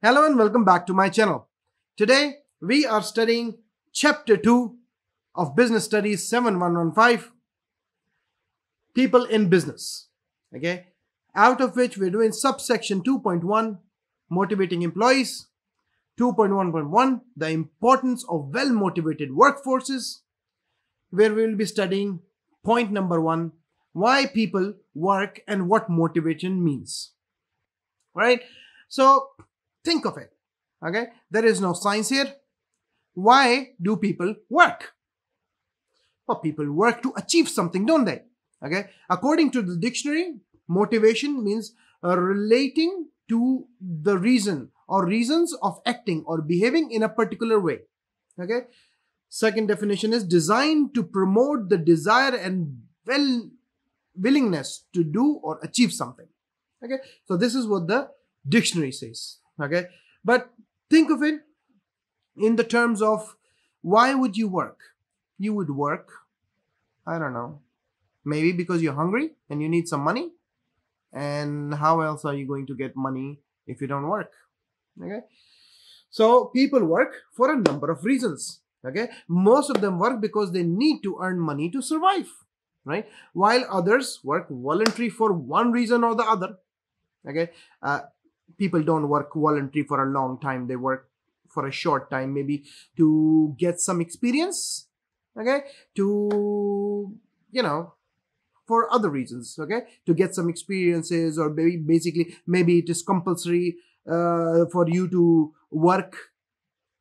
Hello and welcome back to my channel. Today we are studying chapter 2 of Business Studies 7115, People in Business. Okay, out of which we're doing subsection 2.1, Motivating Employees, 2.1.1, The Importance of Well-Motivated Workforces, where we will be studying point number 1, why people work and what motivation means. Right? So think of it. Okay, there is no science here. Why do people work? Well, people work to achieve something, don't they? Okay, according to the dictionary, motivation means relating to the reason or reasons of acting or behaving in a particular way. Okay, second definition is designed to promote the desire and willingness to do or achieve something. Okay, so this is what the dictionary says. Okay, but think of it in the terms of why would you work? You would work, I don't know, maybe because you're hungry and you need some money. And how else are you going to get money if you don't work? Okay, so people work for a number of reasons. Okay, most of them work because they need to earn money to survive, right? While others work voluntarily for one reason or the other. Okay, people don't work voluntarily for a long time. They work for a short time, maybe to get some experience. Okay, to, for other reasons. Okay, to get some experiences, or maybe it is compulsory for you to work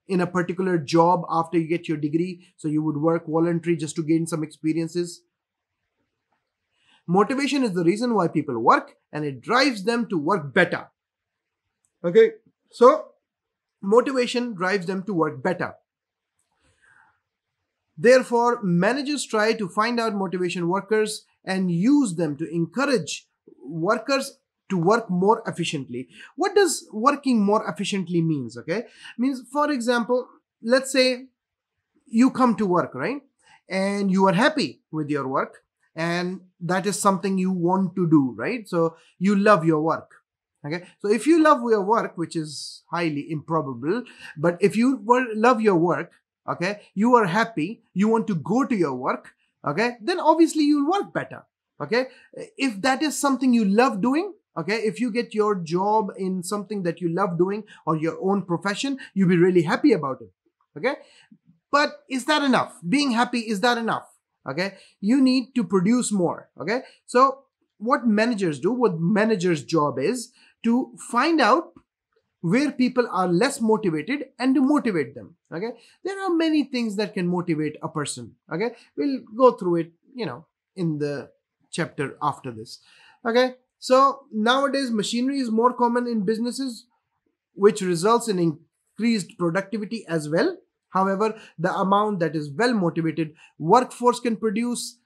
in a particular job after you get your degree, so you would work voluntarily just to gain some experiences. Motivation is the reason why people work, and it drives them to work better. Okay, so motivation drives them to work better. Therefore, managers try to find out motivation workers and use them to encourage workers to work more efficiently. What does working more efficiently means? Okay, means, for example, let's say you come to work, right? And you are happy with your work, and that is something you want to do, right? So you love your work. Okay, so if you love your work, which is highly improbable, but if you love your work, okay, you are happy, you want to go to your work, okay, then obviously you'll work better. Okay, if that is something you love doing, okay, if you get your job in something that you love doing or your own profession, you'll be really happy about it. Okay, but is that enough? Being happy, is that enough? Okay, you need to produce more. Okay, so what managers do, what managers' job is to find out where people are less motivated and to motivate them. Okay, there are many things that can motivate a person. Okay, we'll go through it, in the chapter after this. Okay, so nowadays machinery is more common in businesses, which results in increased productivity as well. However, the amount that is well motivated workforce can produce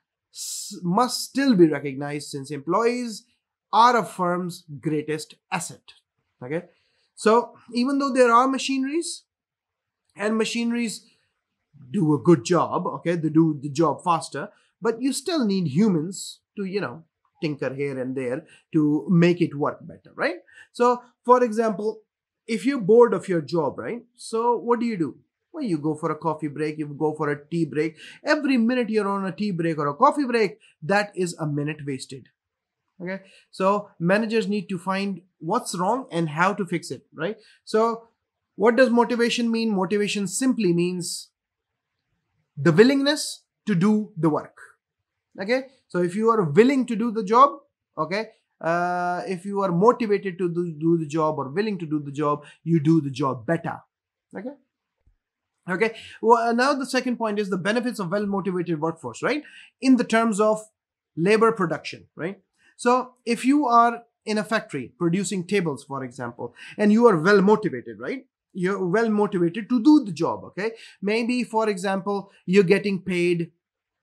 must still be recognized, since employees are a firm's greatest asset. Okay, so even though there are machineries, and machineries do a good job, okay, they do the job faster, but you still need humans to, tinker here and there to make it work better, right? So, for example, if you're bored of your job, right? So what do? Well, you go for a coffee break, you go for a tea break. Every minute you're on a tea break or a coffee break, that is a minute wasted. Okay, so managers need to find what's wrong and how to fix it, right? So what does motivation mean? Motivation simply means the willingness to do the work. Okay, so if you are willing to do the job, okay, if you are motivated to do the job or willing to do the job, you do the job better. Okay, well, now the second point is the benefits of well-motivated workforce, right? In the terms of labor production, right? So if you are in a factory producing tables, for example, and you are well motivated, right? You're well motivated to do the job. Okay, maybe, for example, you're getting paid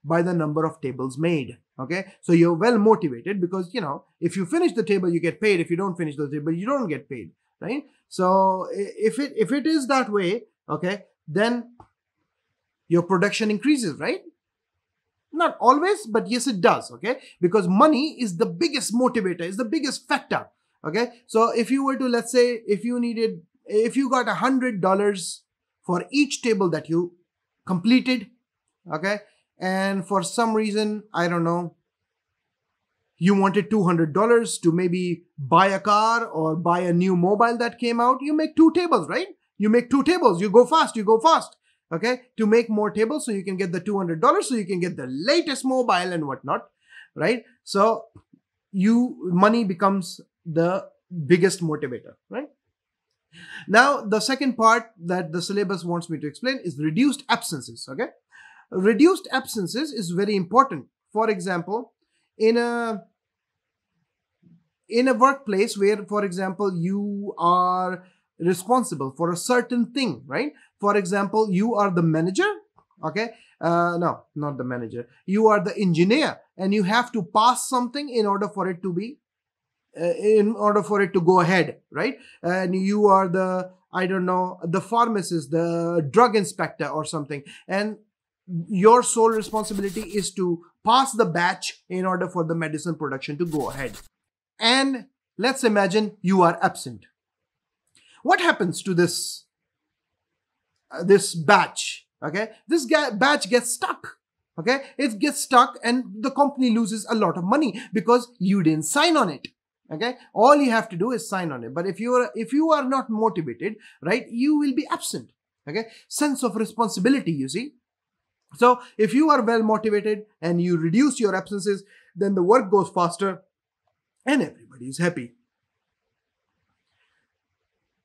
by the number of tables made. Okay, so you're well motivated because, if you finish the table, you get paid. If you don't finish the table, you don't get paid, right? So if it is that way, okay, then your production increases, right? Not always, but yes, it does. Okay, because money is the biggest motivator, is the biggest factor. Okay, so if you were to, let's say, if you needed if you got $100 for each table that you completed, okay, and for some reason, I don't know, you wanted $200 to maybe buy a car or buy a new mobile that came out, you make 2 tables, right? You make 2 tables, you go fast, okay, to make more tables so you can get the $200, so you can get the latest mobile and whatnot, right? So money becomes the biggest motivator, right? Now, the second part that the syllabus wants me to explain is reduced absences, okay? Reduced absences is very important. For example, in a workplace where, for example, you are responsible for a certain thing, right? For example, you are the manager, okay? No, not the manager. You are the engineer, and you have to pass something in order for it to be, in order for it to go ahead, right? And you are the, I don't know, the pharmacist, the drug inspector or something, and your sole responsibility is to pass the batch in order for the medicine production to go ahead. And let's imagine you are absent. What happens to this batch? Okay, this batch gets stuck. Okay, it gets stuck, and the company loses a lot of money because you didn't sign on it. Okay, all you have to do is sign on it. But if you are not motivated, right, you will be absent. Okay, sense of responsibility, you see. So if you are well motivated and you reduce your absences, then the work goes faster and everybody is happy.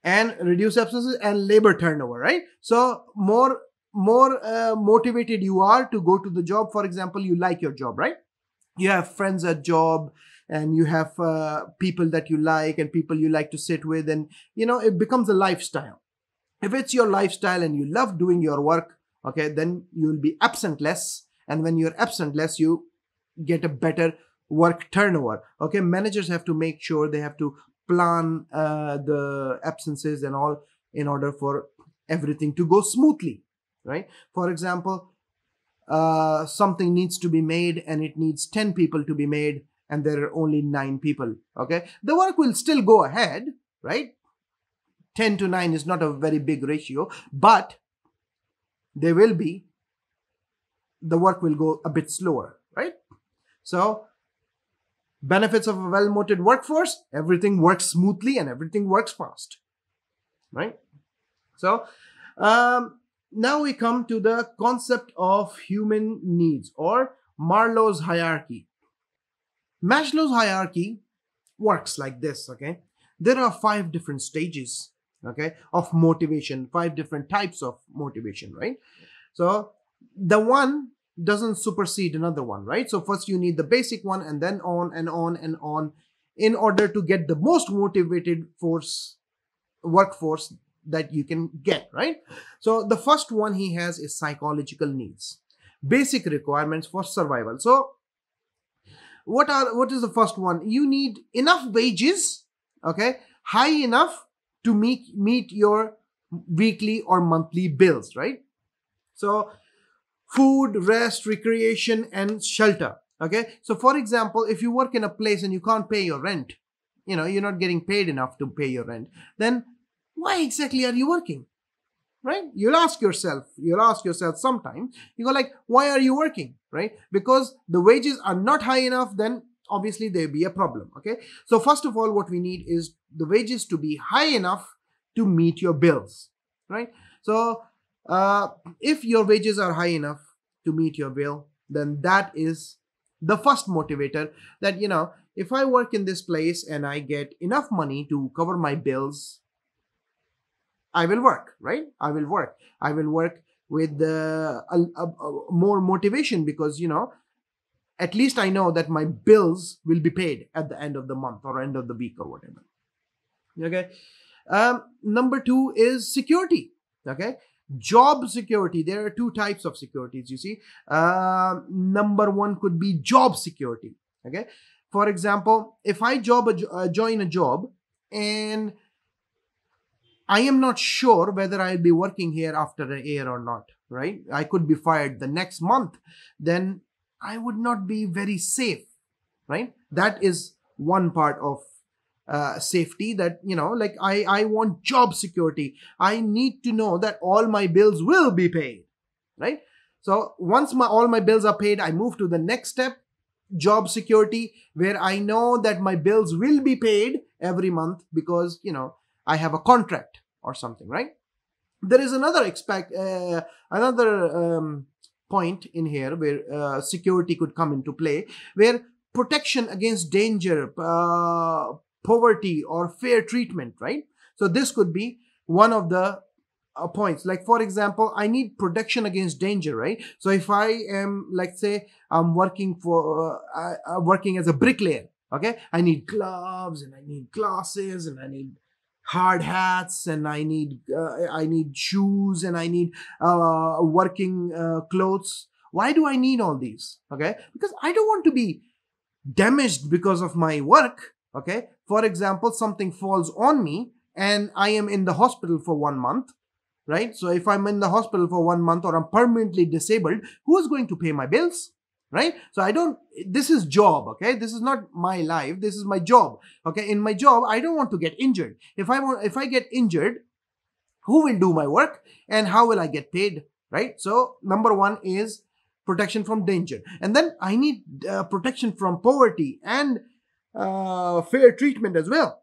And reduce absences and labor turnover, right? So more motivated you are to go to the job. For example, you like your job, right? You have friends at job, and you have people that you like and people you like to sit with, and it becomes a lifestyle. If it's your lifestyle and you love doing your work, okay, then you will be absent less, and when you're absent less, you get a better work turnover. Okay, managers have to make sure they have to plan the absences and all in order for everything to go smoothly, right? For example, something needs to be made and it needs 10 people to be made, and there are only 9 people. Okay, the work will still go ahead, right? 10 to 9 is not a very big ratio, but the work will go a bit slower, right? So benefits of a well-motivated workforce: everything works smoothly and everything works fast, right? So now we come to the concept of human needs, or Maslow's hierarchy. Maslow's hierarchy works like this, okay? There are 5 different stages, okay, of motivation, 5 different types of motivation, right? So the one doesn't supersede another one, right? So first you need the basic one, and then on and on and on, in order to get the most motivated workforce that you can get, right? So the first one he has is psychological needs, basic requirements for survival. So what is the first one? You need enough wages, okay, high enough to meet your weekly or monthly bills, right? So food, rest, recreation, and shelter. Okay, so for example, if you work in a place and you can't pay your rent, you're not getting paid enough to pay your rent, then why exactly are you working, right? You'll ask yourself sometime, you go like, why are you working, right? Because the wages are not high enough, then obviously there'll be a problem. Okay, so first of all, what we need is the wages to be high enough to meet your bills, right? So if your wages are high enough to meet your bill, then that is the first motivator, that if I work in this place and I get enough money to cover my bills, I will work, right? I will work with more motivation, because at least I know that my bills will be paid at the end of the month or end of the week or whatever. Okay, number 2 is security. Okay, job security. There are 2 types of securities, you see. Number 1 could be job security. Okay, for example, if I join a job and I am not sure whether I'll be working here after a year or not, right? I could be fired the next month, then I would not be very safe, right? That is one part of safety, that, like I want job security. I need to know that all my bills will be paid, right? So once all my bills are paid, I move to the next step, job security, where I know that my bills will be paid every month because, I have a contract or something, right? There is another point in here where security could come into play, where protection against danger, poverty, or fair treatment, right? So this could be one of the points. Like, for example, I need protection against danger, right? So if I am, like, say I'm working working as a bricklayer, okay, I need gloves, and I need glasses, and I need hard hats, and I need shoes, and I need working clothes. Why do I need all these? Okay, because I don't want to be damaged because of my work. Okay, for example, something falls on me and I am in the hospital for 1 month, right? So if I'm in the hospital for 1 month, or I'm permanently disabled, who is going to pay my bills, right? So this is job, okay? This is not my life, this is my job, okay? In my job, I don't want to get injured. If I get injured, who will do my work and how will I get paid, right? So number one is protection from danger. And then I need protection from poverty and fair treatment as well.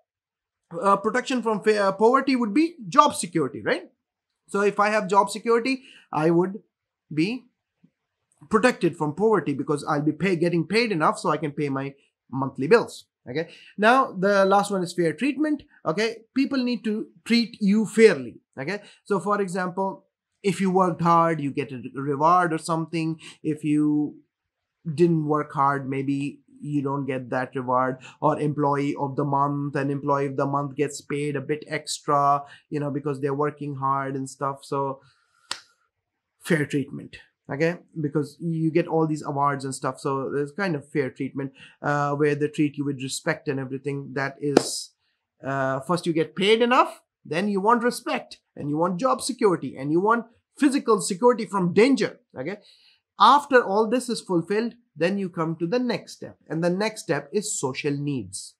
Protection from poverty would be job security, right? So if I have job security, I would be protected from poverty because I'll be getting paid enough so I can pay my monthly bills. Okay. Now the last one is fair treatment. Okay. People need to treat you fairly. Okay. So for example, if you worked hard, you get a reward or something. If you didn't work hard, maybe you don't get that reward. Or employee of the month, and employee of the month gets paid a bit extra, because they're working hard and stuff. So fair treatment, okay, because you get all these awards and stuff. So there's kind of fair treatment where they treat you with respect and everything. That is, first you get paid enough, then you want respect, and you want job security, and you want physical security from danger. Okay, after all this is fulfilled, then you come to the next step, and the next step is social needs.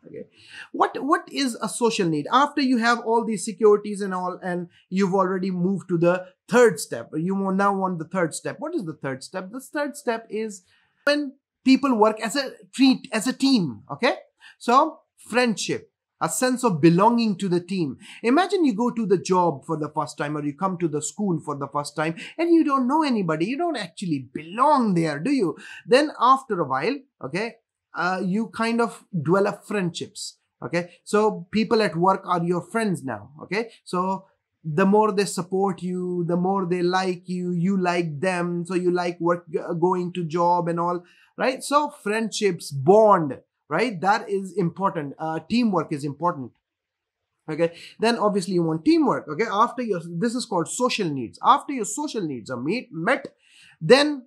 Okay, what is a social need? After you have all these securities and all, and you've already moved to the third step, you now want the third step. What is the third step? The third step is when people work as a team. Okay, so friendship, a sense of belonging to the team. Imagine you go to the job for the first time, or you come to the school for the first time, and you don't know anybody. You don't actually belong there, do you? Then after a while, okay, you kind of develop friendships. Okay, so people at work are your friends now. Okay, so the more they support you, the more they like you, you like them, so you like going to job and all, right? So friendships, bond, right? That is important. Teamwork is important. Okay, then obviously you want teamwork. Okay, this is called social needs. After your social needs are met, then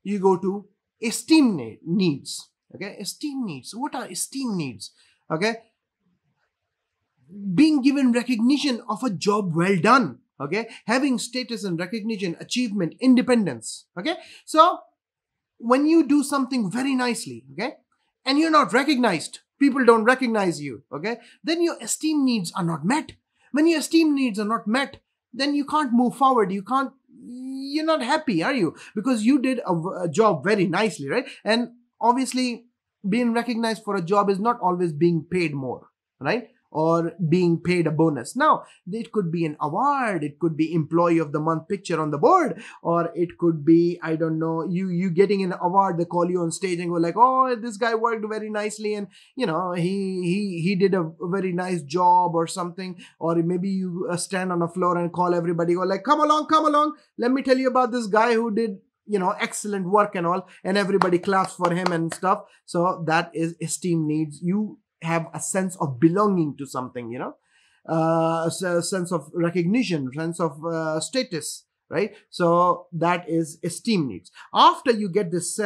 you go to esteem needs. Okay, esteem needs. What are esteem needs? Okay, being given recognition of a job well done. Okay, having status and recognition, achievement, independence. Okay, so when you do something very nicely, okay, and you're not recognized, people don't recognize you, okay, then your esteem needs are not met. When your esteem needs are not met, then you can't move forward. You're not happy, are you? Because you did a job very nicely, right? And obviously being recognized for a job is not always being paid more, right? Or being paid a bonus. Now, it could be an award, it could be employee of the month picture on the board, or it could be, I don't know, you getting an award. They call you on stage and go like, oh, this guy worked very nicely, and he did a very nice job or something. Or maybe you stand on a floor and call everybody, go like, come along, let me tell you about this guy who did excellent work and all, and everybody claps for him and stuff. So that is esteem needs. You have a sense of belonging to something, a sense of recognition, sense of status, right? So that is esteem needs. After you get this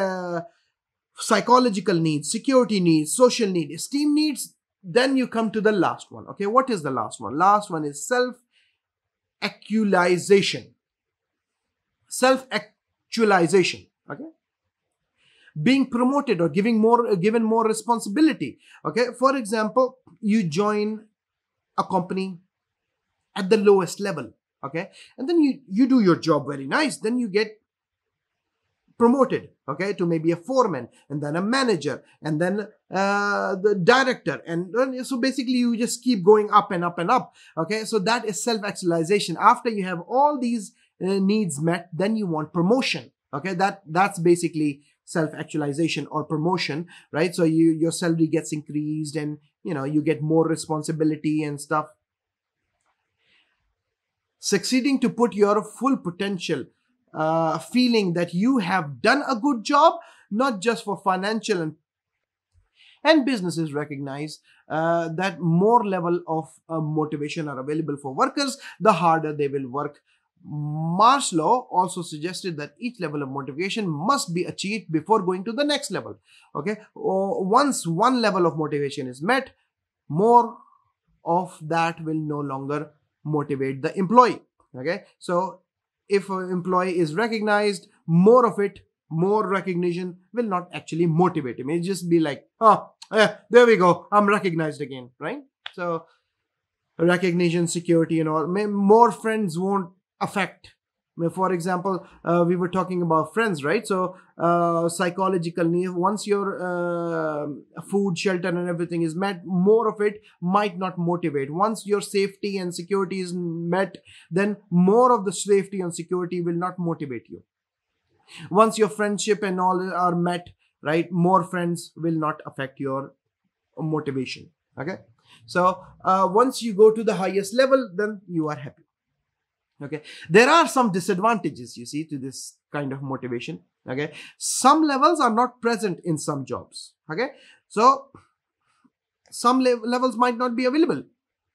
psychological needs, security needs, social need, esteem needs, then you come to the last one. Okay, what is the last one? Last one is self-actualization. Self-actualization. Okay, being promoted or given more responsibility. Okay, for example, you join a company at the lowest level, okay, and then you do your job very nice, then you get promoted, okay, to maybe a foreman, and then a manager, and then the director, and so basically you just keep going up and up and up. Okay, so that is self-actualization. After you have all these needs met, then you want promotion. Okay, that's basically self-actualization or promotion, right? So your salary gets increased, and you get more responsibility and stuff. Succeeding to put your full potential, feeling that you have done a good job, not just for financial and businesses recognize that more level of motivation are available for workers, the harder they will work. Maslow also suggested that each level of motivation must be achieved before going to the next level. Okay, once one level of motivation is met, more of that will no longer motivate the employee. Okay, so if an employee is recognized, more of it, more recognition will not actually motivate him. It'll just be like, oh, there we go, I'm recognized again, right? So recognition, security, and all. More friends won't affect. For example, we were talking about friends, right? So psychological need, once your food, shelter, and everything is met, more of it might not motivate. Once your safety and security is met, then more of the safety and security will not motivate you. Once your friendship and all are met, right, more friends will not affect your motivation. Okay, so once you go to the highest level, then you are happy. Okay, there are some disadvantages, you see, to this kind of motivation. Okay, some levels are not present in some jobs. Okay, so some levels might not be available.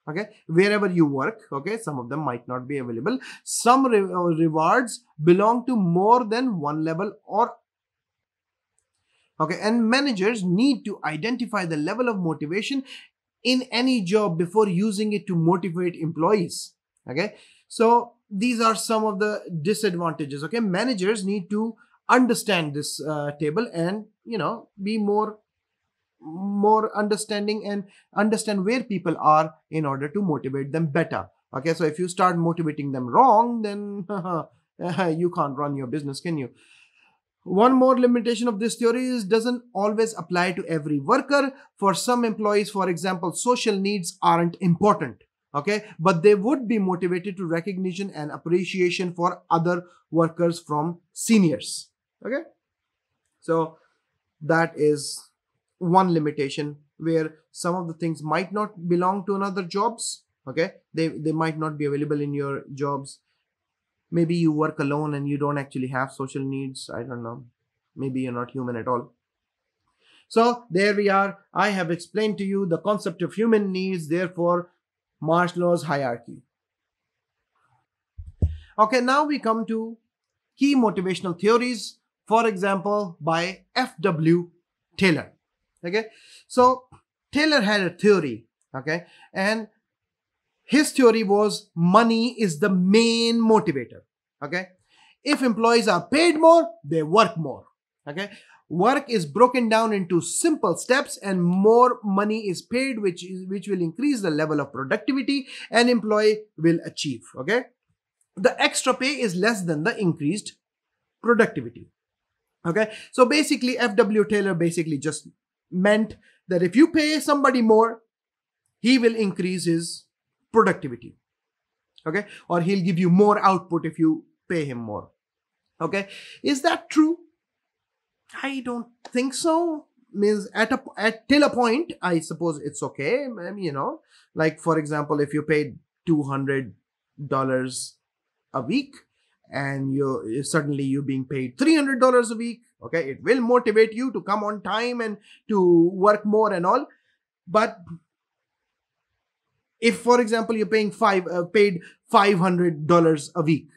Okay, wherever you work, okay, some of them might not be available. Some rewards belong to more than one level, or okay, and managers need to identify the level of motivation in any job before using it to motivate employees. Okay, so these are some of the disadvantages. Okay, managers need to understand this table, and be more understanding and understand where people are in order to motivate them better. Okay, so if you start motivating them wrong, then you can't run your business, can you? One more limitation of this theory is doesn't always apply to every worker. For some employees, for example, social needs aren't important. Okay, but they would be motivated to recognition and appreciation for other workers from seniors. Okay, so that is one limitation, where some of the things might not belong to another jobs. Okay, they might not be available in your jobs. Maybe you work alone and you don't actually have social needs. I don't know, maybe you're not human at all. So there we are. I have explained to you the concept of human needs, therefore Maslow's hierarchy. Okay, now we come to key motivational theories, for example, by F.W. Taylor. Okay, so Taylor had a theory, okay, and his theory was money is the main motivator. Okay, if employees are paid more, they work more. Okay, work is broken down into simple steps, and more money is paid, which will increase the level of productivity an employee will achieve. Okay, the extra pay is less than the increased productivity. Okay, so basically F.W. Taylor basically just meant that if you pay somebody more, he will increase his productivity. Okay, or he'll give you more output if you pay him more. Okay, is that true? I don't think so. Means till a point, I suppose it's okay. Like for example, if you paid $200 a week, and you're being paid $300 a week, okay, it will motivate you to come on time and to work more and all. But if, for example, you're paid $500 a week,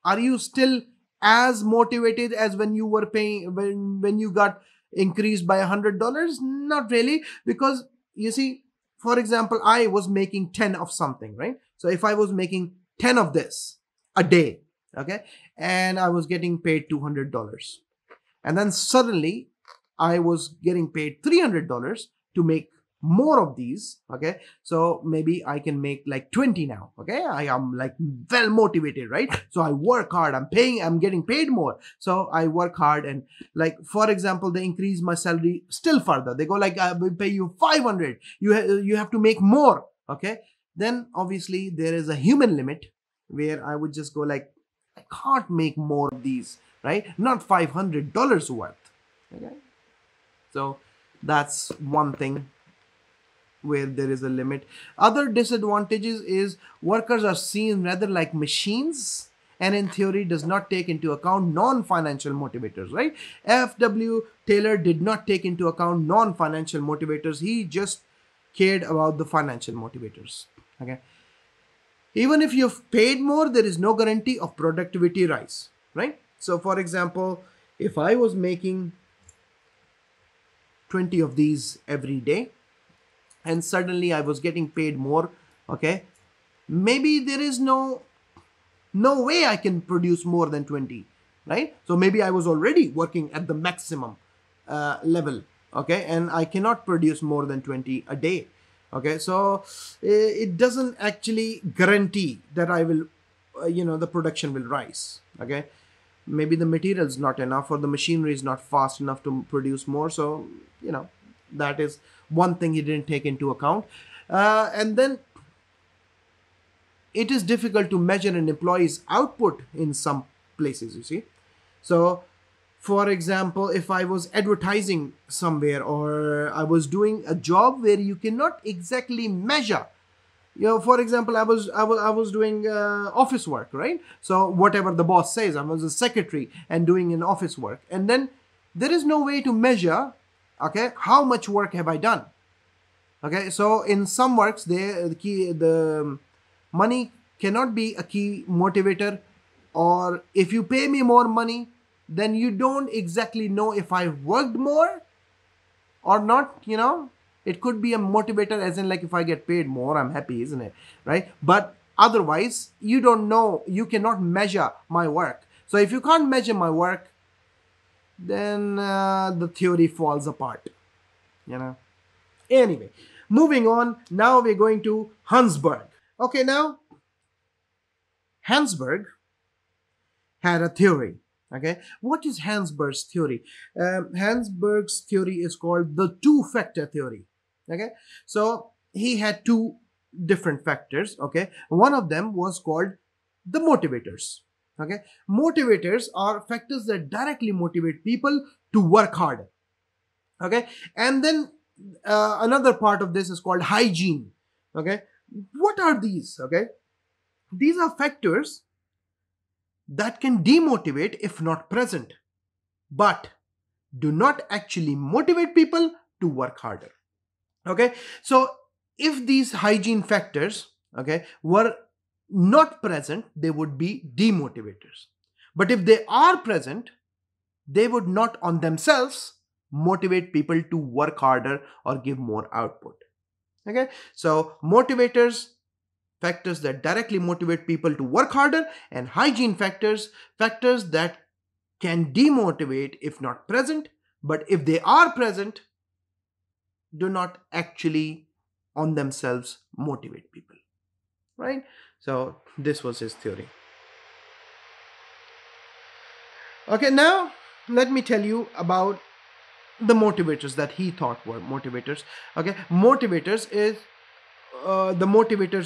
are you still as motivated as when you were paying when you got increased by $100? Not really, because you see, for example, I was making 10 of something, right? So if I was making 10 of this a day, okay, and I was getting paid $200, and then suddenly I was getting paid $300 to make more of these. Okay, so maybe I can make like 20 now. Okay, I am like well motivated, right? So I work hard, I'm getting paid more, so I work hard, and like for example, they increase my salary still further. They go like, I will pay you 500, you have to make more. Okay, then obviously there is a human limit where I would just go like, I can't make more of these, right? Not $500 worth. Okay, so that's one thing where there is a limit. Other disadvantages is workers are seen rather like machines, and in theory does not take into account non-financial motivators, right? F.W. Taylor did not take into account non-financial motivators. He just cared about the financial motivators. Okay, even if you've paid more, there is no guarantee of productivity rise, right? So for example, if I was making 20 of these every day and suddenly I was getting paid more, okay, maybe there is no way I can produce more than 20, right? So maybe I was already working at the maximum level, okay, and I cannot produce more than 20 a day. Okay, so it doesn't actually guarantee that I will the production will rise. Okay, maybe the material is not enough, or the machinery is not fast enough to produce more. So that is one thing he didn't take into account. And then it is difficult to measure an employee's output in some places, you see. So for example, if I was advertising somewhere, or I was doing a job where you cannot exactly measure, for example, I was doing office work, right? So whatever the boss says, I was a secretary and doing an office work, and then there is no way to measure, okay, how much work have I done. Okay, so in some works, the money cannot be a key motivator, or if you pay me more money, then you don't exactly know if I worked more or not. It could be a motivator, as in like, if I get paid more, I'm happy, isn't it? Right? But otherwise, you don't know, you cannot measure my work. So if you can't measure my work, then the theory falls apart. Anyway, moving on. Now we're going to Herzberg. Okay, now Herzberg had a theory. Okay, what is Herzberg's theory? Herzberg's theory is called the two-factor theory. Okay, so he had two different factors. Okay, one of them was called the motivators. Okay, motivators are factors that directly motivate people to work harder. Okay, and then another part of this is called hygiene. Okay, what are these? Okay, these are factors that can demotivate if not present, but do not actually motivate people to work harder. Okay, so if these hygiene factors, okay, were not present, they would be demotivators. But if they are present, they would not on themselves motivate people to work harder or give more output. Okay, so motivators, factors that directly motivate people to work harder, and hygiene factors that can demotivate if not present, but if they are present, do not actually on themselves motivate people, right? So this was his theory. Okay, now let me tell you about the motivators that he thought were motivators. Okay, motivators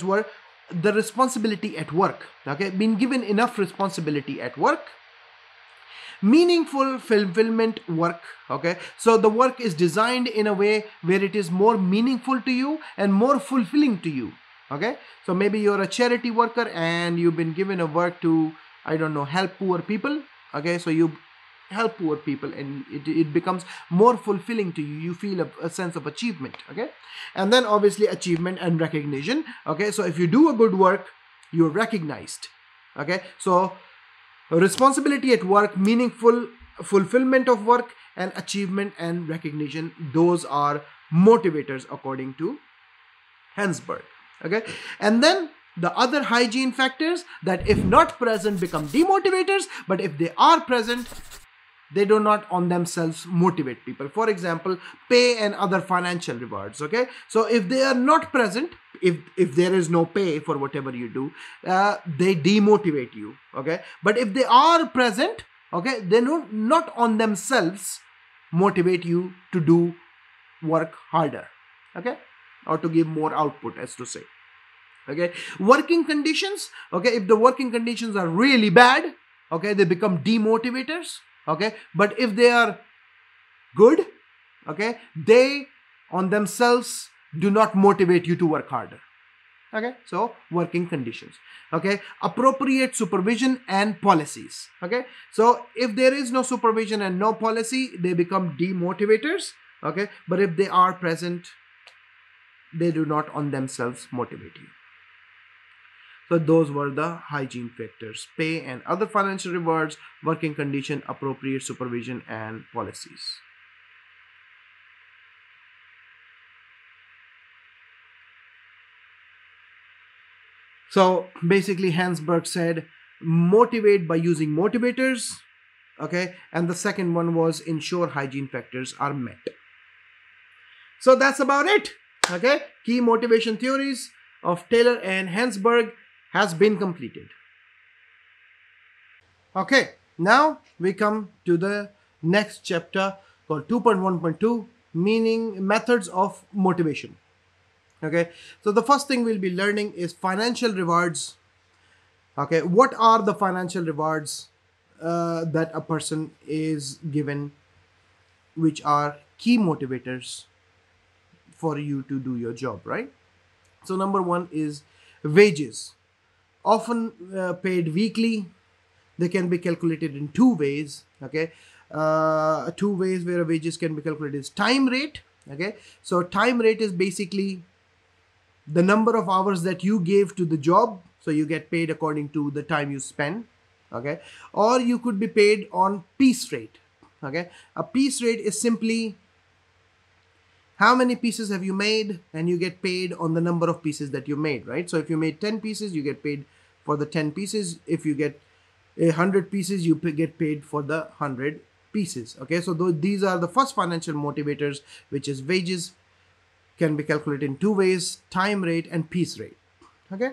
were the responsibility at work. Okay, being given enough responsibility at work, meaningful fulfillment work. Okay, so the work is designed in a way where it is more meaningful to you and more fulfilling to you. Okay, so maybe you're a charity worker and you've been given a work to, I don't know, help poor people. Okay, so you help poor people and it becomes more fulfilling to you. You feel a sense of achievement. Okay, and then obviously achievement and recognition. Okay, so if you do a good work, you're recognized. Okay, so responsibility at work, meaningful fulfillment of work, and achievement and recognition, those are motivators according to Herzberg. Okay, and then the other hygiene factors that if not present become demotivators, but if they are present, they do not on themselves motivate people. For example, pay and other financial rewards. Okay, so if they are not present, if there is no pay for whatever you do, they demotivate you. Okay, but if they are present, okay, they not on themselves motivate you to do work harder. Okay, or to give more output, as to say. Okay, working conditions. Okay, if the working conditions are really bad, okay, they become demotivators. Okay, but if they are good, okay, they on themselves do not motivate you to work harder. Okay, so working conditions. Okay, appropriate supervision and policies. Okay, so if there is no supervision and no policy, they become demotivators. Okay, but if they are present, they do not on themselves motivate you. So those were the hygiene factors: pay and other financial rewards, working condition, appropriate supervision, and policies. So basically, Herzberg said, motivate by using motivators. Okay, and the second one was ensure hygiene factors are met. So that's about it. Okay, key motivation theories of Taylor and Herzberg has been completed. Okay, now we come to the next chapter called 2.1.2, meaning methods of motivation. Okay, so the first thing we'll be learning is financial rewards. Okay, what are the financial rewards that a person is given, which are key motivators for you to do your job, right? So number one is wages, often paid weekly. They can be calculated in two ways. Okay, two ways where wages can be calculated is time rate. Okay, so time rate is basically the number of hours that you gave to the job, so you get paid according to the time you spend. Okay, or you could be paid on piece rate. Okay, a piece rate is simply how many pieces have you made, and you get paid on the number of pieces that you made, right? So if you made 10 pieces, you get paid for the 10 pieces. If you get 100 pieces, you get paid for the 100 pieces. Okay, so these are the first financial motivators, which is wages, can be calculated in two ways: time rate and piece rate. Okay,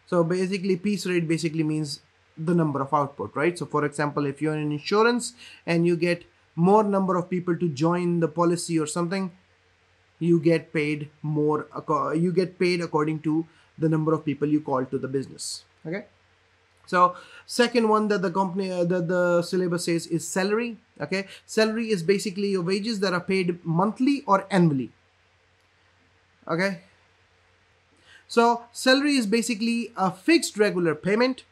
so basically piece rate basically means the number of output, right? So for example, if you're in insurance and you get more number of people to join the policy or something, you get paid more. You get paid according to the number of people you call to the business. Okay, so second one that the company that the syllabus says is salary. Okay, salary is basically your wages that are paid monthly or annually. Okay, so salary is basically a fixed regular payment,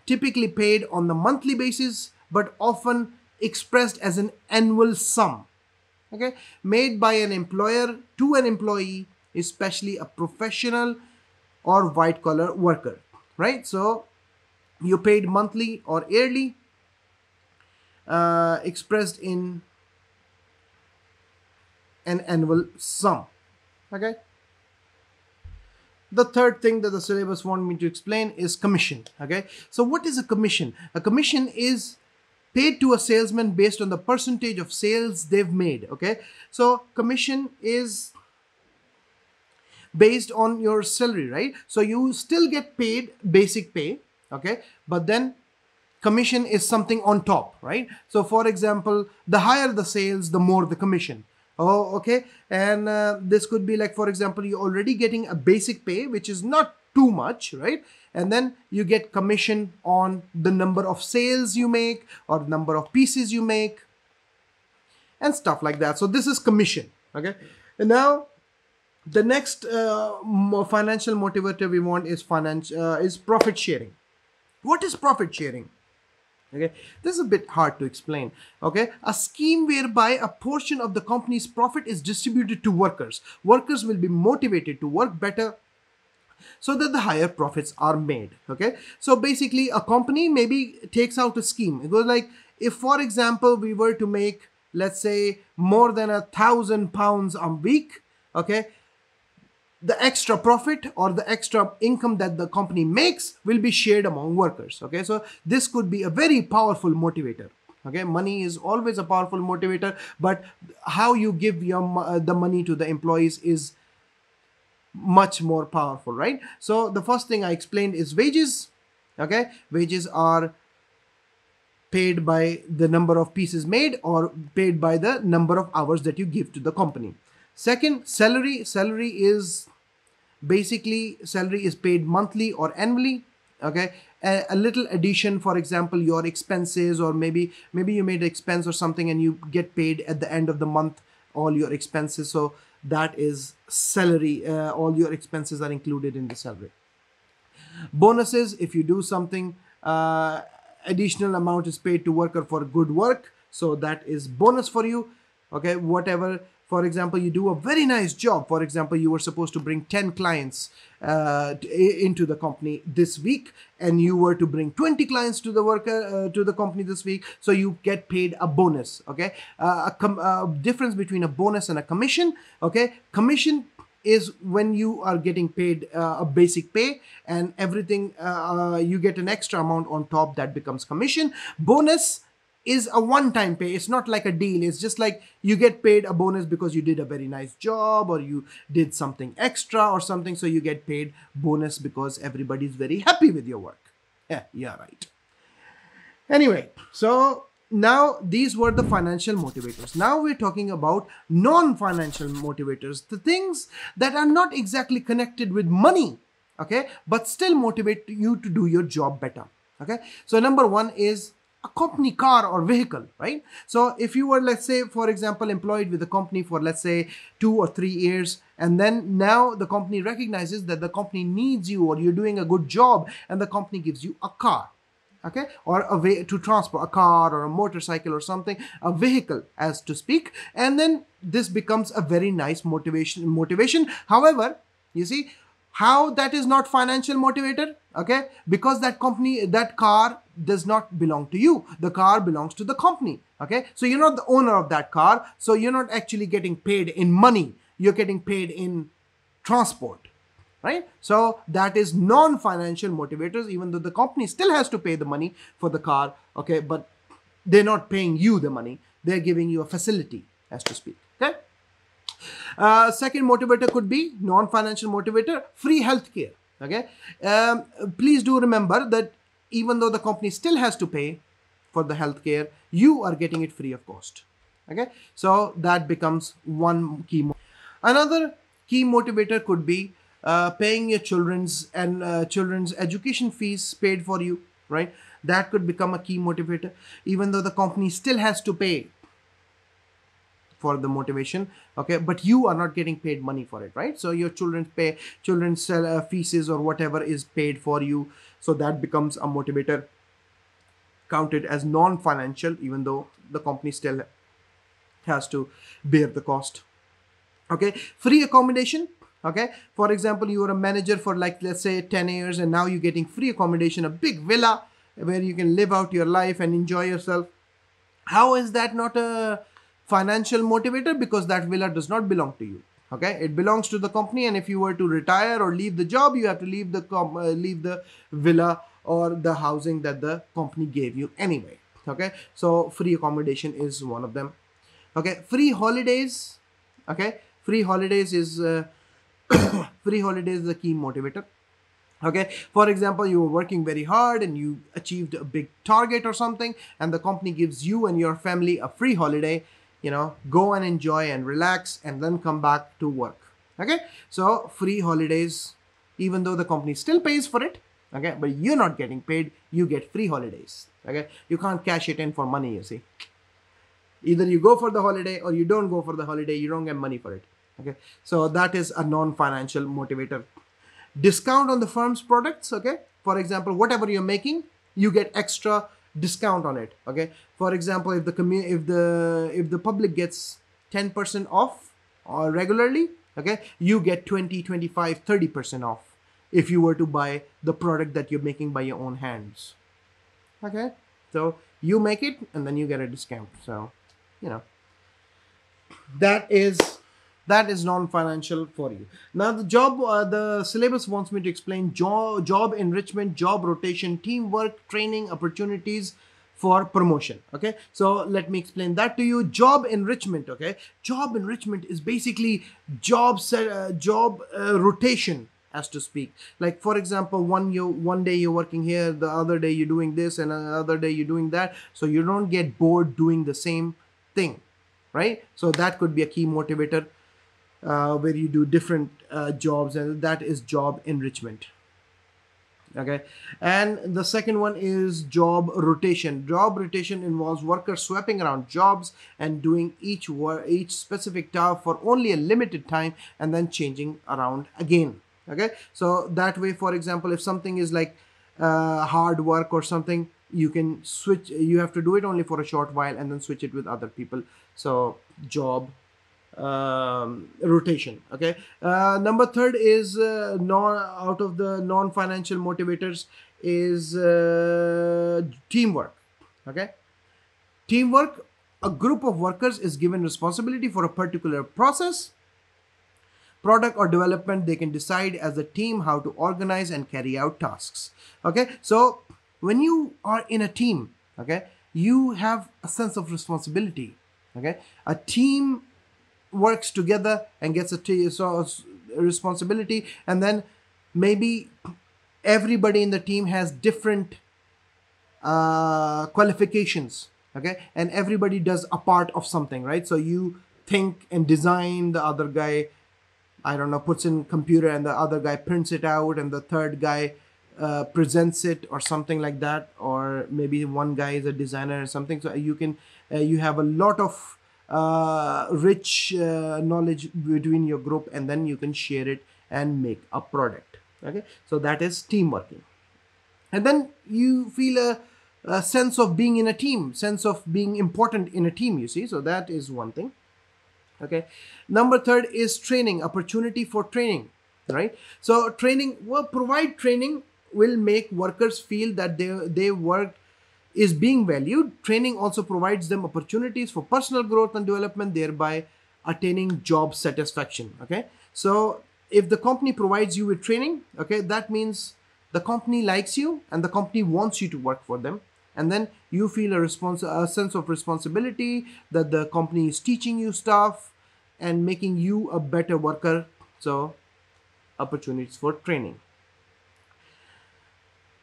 typically paid on the monthly basis, but often expressed as an annual sum. Okay, made by an employer to an employee, especially a professional or white collar worker, right? So you paid monthly or yearly, expressed in an annual sum. Okay, the third thing that the syllabus want me to explain is commission. Okay, so what is a commission? A commission is paid to a salesman based on the percentage of sales they've made. Okay, so commission is based on your salary, right? So you still get paid basic pay. Okay, but then commission is something on top, right? So for example, the higher the sales, the more the commission. Oh, okay, and this could be like, for example, you're already getting a basic pay, which is not too much, right? And then you get commission on the number of sales you make or number of pieces you make and stuff like that. So this is commission. Okay, and now the next financial motivator we want is profit sharing. What is profit sharing? Okay, this is a bit hard to explain. Okay, a scheme whereby a portion of the company's profit is distributed to workers. Workers will be motivated to work better so that the higher profits are made. Okay, so basically a company maybe takes out a scheme. It goes like, if for example we were to make, let's say, more than £1,000 a week, okay, the extra profit or the extra income that the company makes will be shared among workers. Okay, so this could be a very powerful motivator. Okay, money is always a powerful motivator, but how you give the money to the employees is much more powerful, right? So the first thing I explained is wages. Okay, wages are paid by the number of pieces made or paid by the number of hours that you give to the company. Second, salary. Salary is paid monthly or annually. Okay, a little addition, for example, your expenses, or maybe you made an expense or something and you get paid at the end of the month all your expenses, so that is salary. All your expenses are included in the salary. Bonuses, if you do something, additional amount is paid to worker for good work, so that is bonus for you. Okay, whatever, for example, you do a very nice job. For example, you were supposed to bring 10 clients into the company this week, and you were to bring 20 clients to the company this week, so you get paid a bonus. Okay, a difference between a bonus and a commission. Okay, commission is when you are getting paid a basic pay, and everything you get an extra amount on top, that becomes commission. Bonus is a one-time pay. It's not like a deal. It's just like you get paid a bonus because you did a very nice job, or you did something extra or something, so you get paid bonus because everybody's very happy with your work. Yeah, right. Anyway, so now these were the financial motivators. Now we're talking about non-financial motivators, the things that are not exactly connected with money, okay, but still motivate you to do your job better. Okay, so number one is a company car or vehicle, right? So if you were, let's say, for example, employed with a company for, let's say, 2 or 3 years, and then now the company recognizes that the company needs you, or you're doing a good job, and the company gives you a car. Okay, or a way to transport, a car or a motorcycle or something, a vehicle as to speak, and then this becomes a very nice motivation. However, you see how that is not financial motivator. Okay, because that car does not belong to you. The car belongs to the company. Okay, so you're not the owner of that car, so you're not actually getting paid in money, you're getting paid in transport. Right? So that is non-financial motivators, even though the company still has to pay the money for the car, okay, but they're not paying you the money, they're giving you a facility, as to speak. Okay. Second motivator could be non-financial motivator, free healthcare. Okay. Please do remember that even though the company still has to pay for the healthcare, you are getting it free of cost. Okay. So that becomes one key. Another key motivator could be paying your children's education fees paid for you, right? That could become a key motivator, even though the company still has to pay for the motivation, okay, but you are not getting paid money for it, right? So your children's fees or whatever is paid for you, so that becomes a motivator, counted as non-financial, even though the company still has to bear the cost. Okay, free accommodation. Okay, for example, you were a manager for, like, let's say 10 years, and now you're getting free accommodation, a big villa where you can live out your life and enjoy yourself. How is that not a financial motivator? Because that villa does not belong to you. Okay, it belongs to the company, and if you were to retire or leave the job, you have to leave the villa or the housing that the company gave you anyway. Okay, so free accommodation is one of them. Okay, free holidays. Okay, free holidays is free holidays is a key motivator. Okay, for example, you were working very hard and you achieved a big target or something, and the company gives you and your family a free holiday. You know, go and enjoy and relax, and then come back to work. Okay, so free holidays, even though the company still pays for it, okay, but you're not getting paid, you get free holidays. Okay, you can't cash it in for money, you see. Either you go for the holiday or you don't go for the holiday, you don't get money for it. Okay, so that is a non-financial motivator. Discount on the firm's products. Okay, for example, whatever you're making, you get extra discount on it. Okay, for example, if the public gets 10% off or regularly, okay, you get 20, 25, 30% off if you were to buy the product that you're making by your own hands. Okay, so you make it and then you get a discount. So, you know, that is non-financial for you. Now the syllabus wants me to explain job enrichment, job rotation, teamwork, training, opportunities, for promotion. Okay, so let me explain that to you. Job enrichment. Okay, job enrichment is basically job rotation, as to speak. Like, for example, one day you're working here, the other day you're doing this, and another day you're doing that, so you don't get bored doing the same thing, right? So that could be a key motivator, where you do different jobs, and that is job enrichment. Okay, and the second one is job rotation. Job rotation involves workers swapping around jobs and doing each specific task for only a limited time and then changing around again. Okay, so that way, for example, if something is like hard work or something, you can switch. You have to do it only for a short while and then switch it with other people. So job rotation. Okay, number third is out of the non-financial motivators is teamwork. Okay, teamwork. A group of workers is given responsibility for a particular process, product, or development. They can decide as a team how to organize and carry out tasks. Okay, so when you are in a team, okay, you have a sense of responsibility. Okay, a team works together and gets a responsibility, and then maybe everybody in the team has different qualifications. Okay, and everybody does a part of something, right? So you think and design, the other guy, I don't know, puts in computer, and the other guy prints it out, and the third guy presents it, or something like that. Or maybe one guy is a designer or something. So you have a lot of rich knowledge between your group, and then you can share it and make a product. Okay, so that is team working. And then you feel a sense of being in a team, sense of being important in a team, you see. So that is one thing. Okay, number third is training, opportunity for training, right? So training, provide training will make workers feel that their work is being valued. Training also provides them opportunities for personal growth and development, thereby attaining job satisfaction. Okay, so if the company provides you with training, okay, that means the company likes you and the company wants you to work for them, and then you feel a sense of responsibility that the company is teaching you stuff and making you a better worker. So opportunities for training.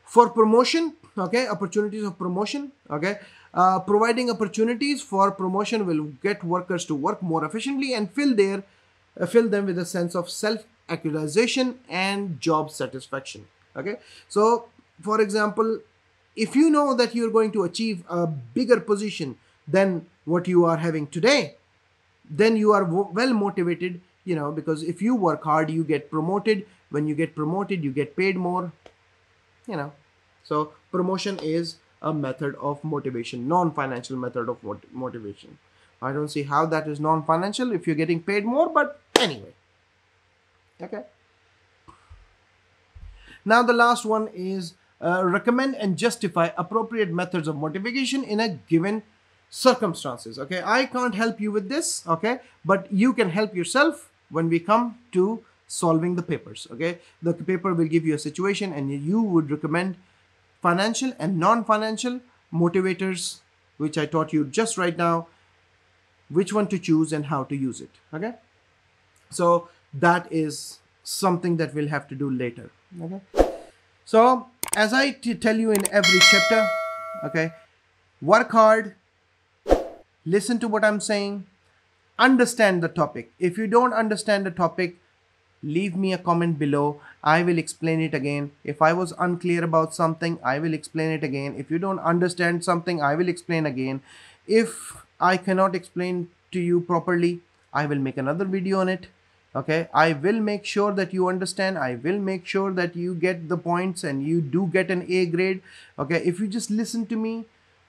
For promotion, okay, opportunities of promotion. Okay, providing opportunities for promotion will get workers to work more efficiently and fill them with a sense of self-actualization and job satisfaction. Okay, so for example, if you know that you're going to achieve a bigger position than what you are having today, then you are well motivated, because if you work hard, you get promoted. When you get promoted, you get paid more. So promotion is a method of motivation, non-financial method of motivation. I don't see how that is non-financial if you're getting paid more, but anyway. Okay, now the last one is recommend and justify appropriate methods of motivation in a given circumstances. Okay, I can't help you with this, okay, but you can help yourself when we come to solving the papers. Okay, the paper will give you a situation and you would recommend financial and non-financial motivators, which I taught you just right now, which one to choose and how to use it. Okay, so that is something that we'll have to do later. Okay, so as I tell you in every chapter, okay, work hard, listen to what I'm saying, understand the topic. If you don't understand the topic, leave me a comment below. I will explain it again. If I was unclear about something, I will explain it again. If you don't understand something, I will explain again. If I cannot explain to you properly, I will make another video on it. Okay, I will make sure that you understand. I will make sure that you get the points and you do get an A grade. Okay, if you just listen to me,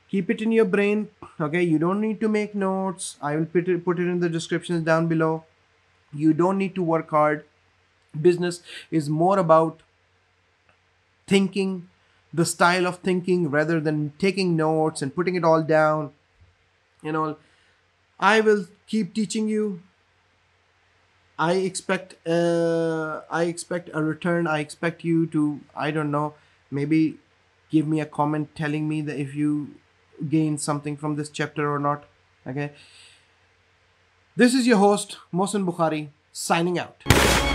keep it in your brain. Okay, you don't need to make notes. I will put it in the descriptions down below. You don't need to work hard. Business is more about thinking, the style of thinking, rather than taking notes and putting it all down. I will keep teaching you. I expect a return. I expect you to, I don't know, maybe give me a comment telling me that if you gained something from this chapter or not. Okay. This is your host, Mohsen Bukhari, signing out.